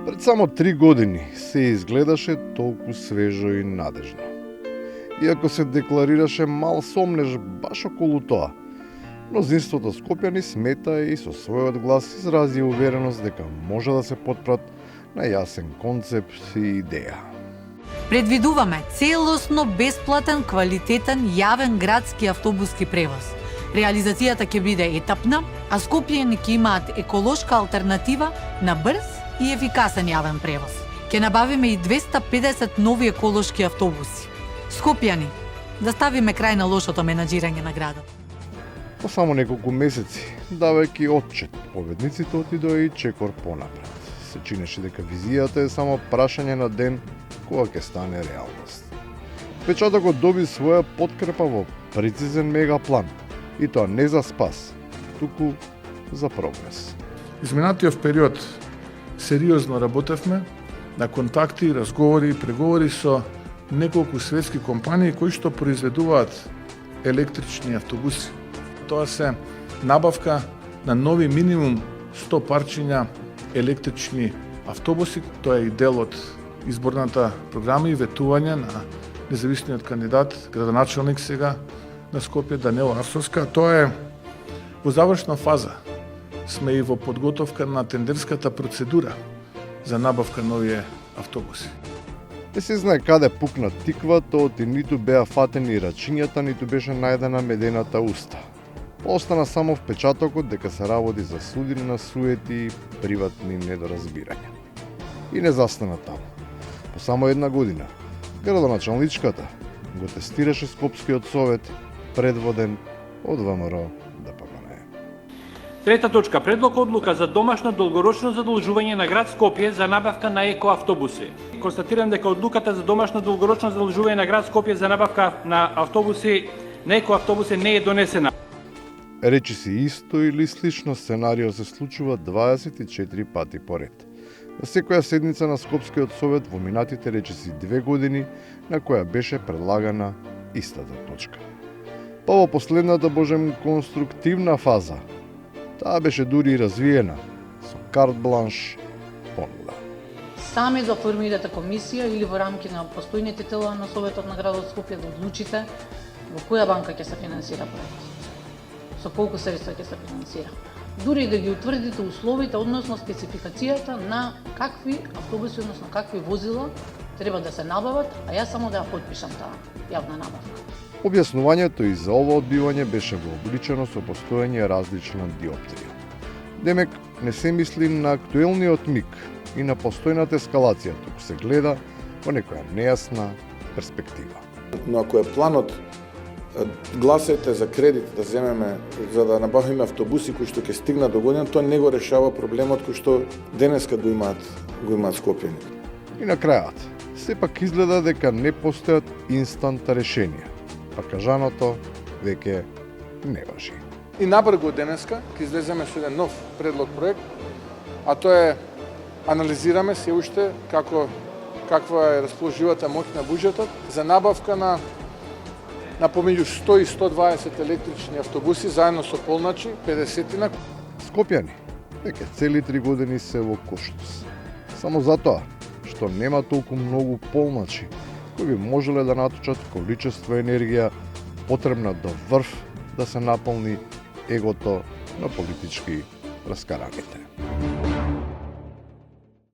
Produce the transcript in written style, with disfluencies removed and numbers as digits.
Пред само 3 години се изгледаше толку свежо и надежно. Иако се декларираше мал сомнеж баш околу тоа, мнозинството скопјани смета и со својот глас изрази увереност дека може да се потпрат на јасен концепт и идеја. Предвидуваме целосно бесплатен, квалитетен, јавен градски автобуски превоз. Реализацијата ќе биде етапна, а скопјани ќе имаат еколошка алтернатива на брз и ефикасен јавен превоз. Ќе набавиме и 250 нови еколошки автобуси. Скопјани, да ставиме крај на лошото менаџирање на градот. По само неколку месеци, давајќи отчет, победниците отидоа и чекор понапред. Се чинеше дека визијата е само прашање на ден кога ќе стане реалност. Печатокот доби своја подкрепа во прецизен мегаплан, и тоа не за спас, туку за прогрес. Изминатиот период сериозно работевме на контакти, разговори и преговори со неколку светски компании кои што произведуваат електрични автобуси. Тоа се набавка на нови минимум 100 парчиња електрични автобуси. Тоа е и дел од изборната програма и ветување на независниот кандидат, градоначелник сега на Скопје, Даниел Арсовска. Тоа е во завршна фаза. Сме и во подготовка на тендерската процедура за набавка нови автобуси. Не се знае каде пукна тиквата, оти ниту беа фатени рачињата, ниту беше најдена медената уста. Остана само впечатокот дека се работи за судина суети и приватни недоразбирања. И не застана таму. По само една година, градоначалничката го тестираше Скопскиот совет, предводен од ВМРО ДПМНЕ. Трета точка. Предлог одлука за домашно долгорочно задолжување на град Скопје за набавка на екоавтобуси. Констатирам дека одлуката за домашно долгорочно задолжување на град Скопје за набавка на екоавтобуси не е донесена. Речиси исто или слично сценарио се случува 24 пати поред. На секоја седница на Скопскиот совет во минатите речиси 2 години, на која беше предлагана истата точка. Па во последната божем конструктивна фаза, таа беше дури и развиена со карт бланш понуда. Сами да формирате комисија или во рамки на постојните тела на Советот на градот Скопје да одлучите во која банка ќе се финансира проектот, со колку средства ќе се финансира. Дури да ги утврдите условите, односно спецификацијата на какви автобуси, односно какви возила треба да се набават, а јас само да ја подпишам таа јавна набавка. Објаснувањето и за ова одбивање беше вообичено со постојање различна диоптрија. Демек, не се мисли на актуелниот миг и на постојната ескалација, туку се гледа во некоја нејасна перспектива. Но ако е планот гласајте за кредит да земеме за да набавиме автобуси кои што ќе стигнат до година, тоа не го решава проблемот кој што денеска го имаат скопјани. И на крајот, сепак изгледа дека не постојат инстант решенија, па кажаното веќе не важи. И набрзо денеска ќе излеземе со еден нов предлог проект, а тоа е анализираме се уште каква е расположивата моќ на буџетот за набавка на помеѓу 100 и 120 електрични автобуси заедно со полначи 50-тина. Скопјани веќе цели 3 години се во Коштус. Само затоа што нема толку многу полначи кои би можеле да наточат количество енергија потребна до врв да се наполни егото на политички раскараните.